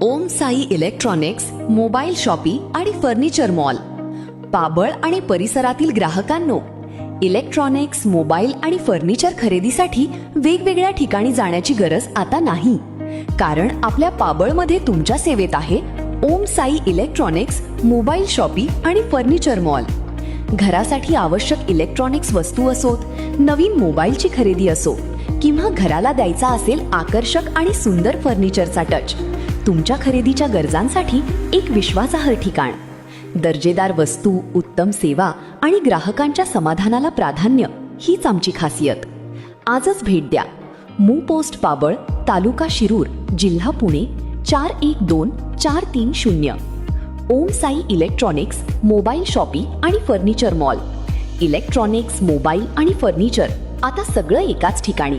ओम Sai electronics, mobile shoppe आणि furniture mall. Pabal आणि परिसरातील ग्राहकांनो, इलेक्ट्रॉनिक्स, मोबाईल आणि फर्निचर खरेदीसाठी वेगवेगळ्या ठिकाणी जाण्याची गरज आता नाही, कारण आपल्या पाबळमध्ये तुमच्या सेवेत आहे ओम साई इलेक्ट्रॉनिक्स, मोबाईल शॉपी आणि फर्निचर मॉल. घरासाठी आवश्यक इलेक्ट्रॉनिक्स वस्तू असोत, नवीन मोबाईलची खरेदी असो किंवा घराला द्यायचा असेल आकर्षक आणि सुंदर फर्निचरचा टच, तुमच्या खरेदीच्या गरजांसाठी एक विश्वासार्ह ठिकाण. दर्जेदार वस्तू, उत्तम सेवा आणि ग्राहकांच्या समाधानाला प्राधान्य हीच आमची खासियत. आजच भेट द्या. मू पोस्ट पाबळ, तालुका शिरूर, जिल्हा पुणे 412430. ओम साई इलेक्ट्रॉनिक्स, मोबाईल शॉपी आणि फर्निचर मॉल. इलेक्ट्रॉनिक्स, मोबाईल आणि फर्निचर आता सगळं एकाच ठिकाणी.